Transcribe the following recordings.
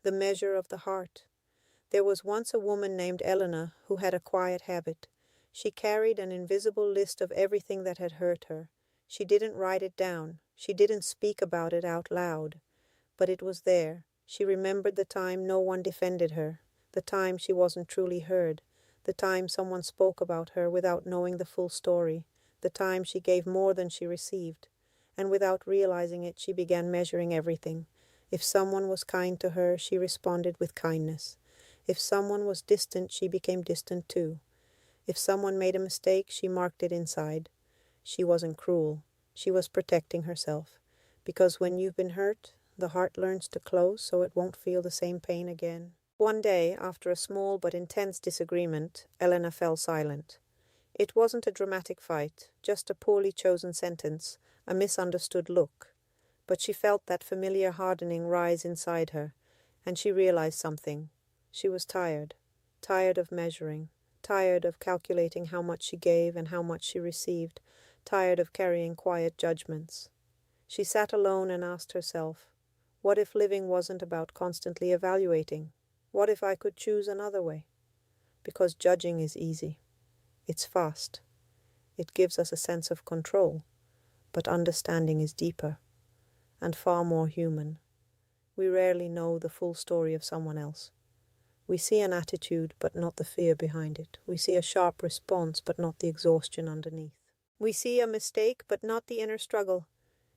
The measure of the heart. There was once a woman named Eleanor who had a quiet habit. She carried an invisible list of everything that had hurt her. She didn't write it down. She didn't speak about it out loud. But it was there. She remembered the time no one defended her, the time she wasn't truly heard, the time someone spoke about her without knowing the full story, the time she gave more than she received. And without realizing it, she began measuring everything. If someone was kind to her, she responded with kindness. If someone was distant, she became distant too. If someone made a mistake, she marked it inside. She wasn't cruel. She was protecting herself. Because when you've been hurt, the heart learns to close so it won't feel the same pain again. One day, after a small but intense disagreement, Elena fell silent. It wasn't a dramatic fight, just a poorly chosen sentence, a misunderstood look. But she felt that familiar hardening rise inside her, and she realized something. She was tired of measuring, tired of calculating how much she gave and how much she received, tired of carrying quiet judgments. She sat alone and asked herself, what if living wasn't about constantly evaluating? What if I could choose another way? Because judging is easy. It's fast. It gives us a sense of control. But understanding is deeper and far more human. We rarely know the full story of someone else. We see an attitude, but not the fear behind it. We see a sharp response, but not the exhaustion underneath. We see a mistake, but not the inner struggle.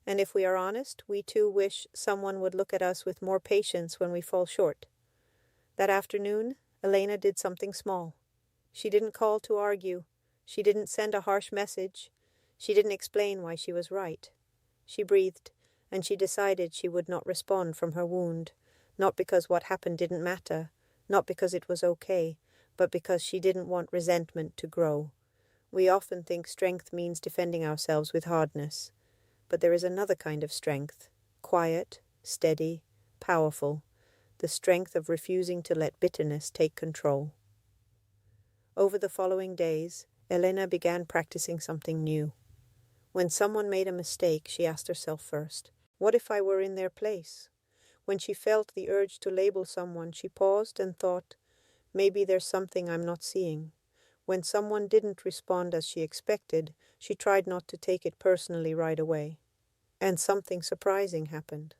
And if we are honest, we too wish someone would look at us with more patience when we fall short. That afternoon, Elena did something small. She didn't call to argue. She didn't send a harsh message. She didn't explain why she was right. She breathed, and she decided she would not respond from her wound, not because what happened didn't matter, not because it was okay, but because she didn't want resentment to grow. We often think strength means defending ourselves with hardness. But there is another kind of strength, quiet, steady, powerful, the strength of refusing to let bitterness take control. Over the following days, Elena began practicing something new. When someone made a mistake, she asked herself first, what if I were in their place? When she felt the urge to label someone, she paused and thought, maybe there's something I'm not seeing. When someone didn't respond as she expected, she tried not to take it personally right away. And something surprising happened.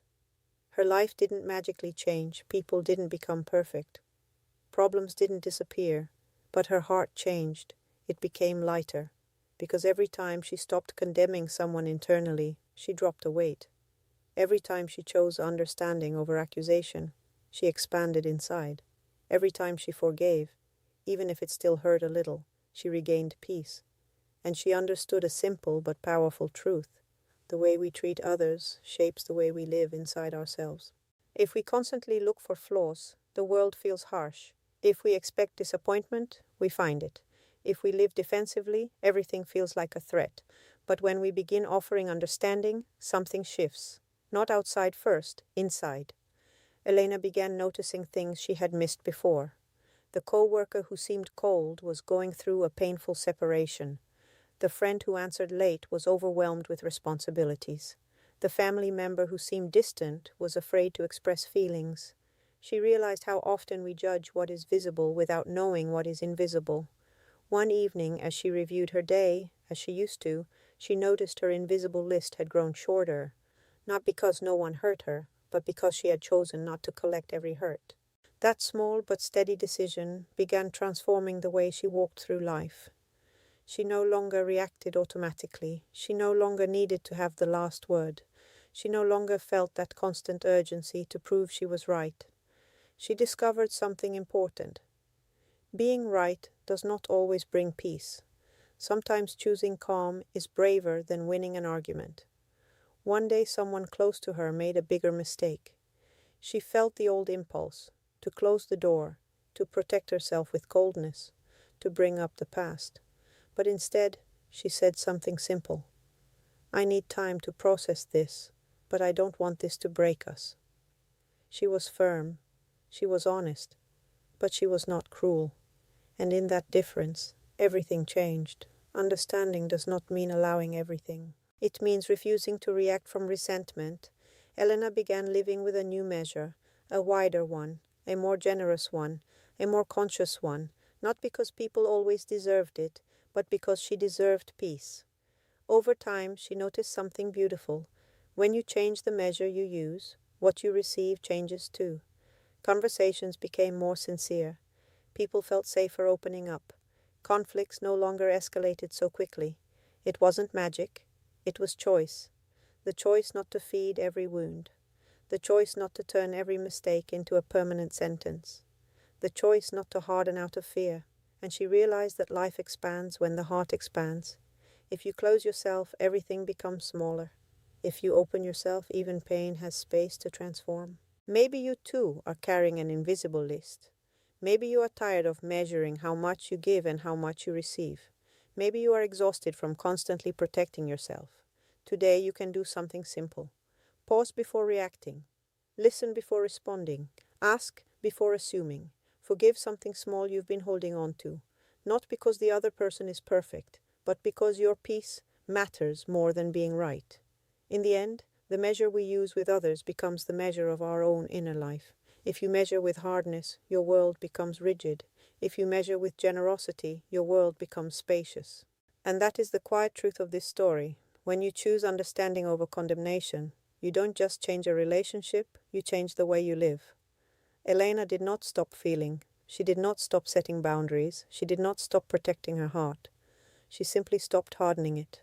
Her life didn't magically change, people didn't become perfect. Problems didn't disappear, but her heart changed. It became lighter, because every time she stopped condemning someone internally, she dropped a weight. Every time she chose understanding over accusation, she expanded inside. Every time she forgave, even if it still hurt a little, she regained peace. And she understood a simple but powerful truth. The way we treat others shapes the way we live inside ourselves. If we constantly look for flaws, the world feels harsh. If we expect disappointment, we find it. If we live defensively, everything feels like a threat. But when we begin offering understanding, something shifts. Not outside first, inside. Elena began noticing things she had missed before. The co-worker who seemed cold was going through a painful separation. The friend who answered late was overwhelmed with responsibilities. The family member who seemed distant was afraid to express feelings. She realized how often we judge what is visible without knowing what is invisible. One evening, as she reviewed her day, as she used to, she noticed her invisible list had grown shorter, not because no one hurt her, but because she had chosen not to collect every hurt. That small but steady decision began transforming the way she walked through life. She no longer reacted automatically. She no longer needed to have the last word. She no longer felt that constant urgency to prove she was right. She discovered something important. Being right does not always bring peace. Sometimes choosing calm is braver than winning an argument. One day someone close to her made a bigger mistake. She felt the old impulse, to close the door, to protect herself with coldness, to bring up the past. But instead, she said something simple. I need time to process this, but I don't want this to break us. She was firm. She was honest. But she was not cruel. And in that difference, everything changed. Understanding does not mean allowing everything. It means refusing to react from resentment. Elena began living with a new measure, a wider one, a more generous one, a more conscious one, not because people always deserved it, but because she deserved peace. Over time, she noticed something beautiful. When you change the measure you use, what you receive changes too. Conversations became more sincere. People felt safer opening up. Conflicts no longer escalated so quickly. It wasn't magic. It was choice. The choice not to feed every wound. The choice not to turn every mistake into a permanent sentence. The choice not to harden out of fear. And she realized that life expands when the heart expands. If you close yourself, everything becomes smaller. If you open yourself, even pain has space to transform. Maybe you too are carrying an invisible list. Maybe you are tired of measuring how much you give and how much you receive. Maybe you are exhausted from constantly protecting yourself. Today you can do something simple. Pause before reacting. Listen before responding. Ask before assuming. Forgive something small you've been holding on to. Not because the other person is perfect, but because your peace matters more than being right. In the end, the measure we use with others becomes the measure of our own inner life. If you measure with hardness, your world becomes rigid. If you measure with generosity, your world becomes spacious. And that is the quiet truth of this story. When you choose understanding over condemnation, you don't just change a relationship, you change the way you live. Elena did not stop feeling. She did not stop setting boundaries. She did not stop protecting her heart. She simply stopped hardening it.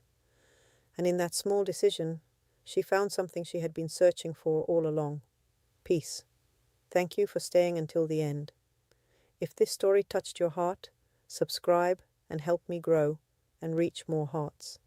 And in that small decision, she found something she had been searching for all along. Peace. Thank you for staying until the end. If this story touched your heart, subscribe and help me grow and reach more hearts.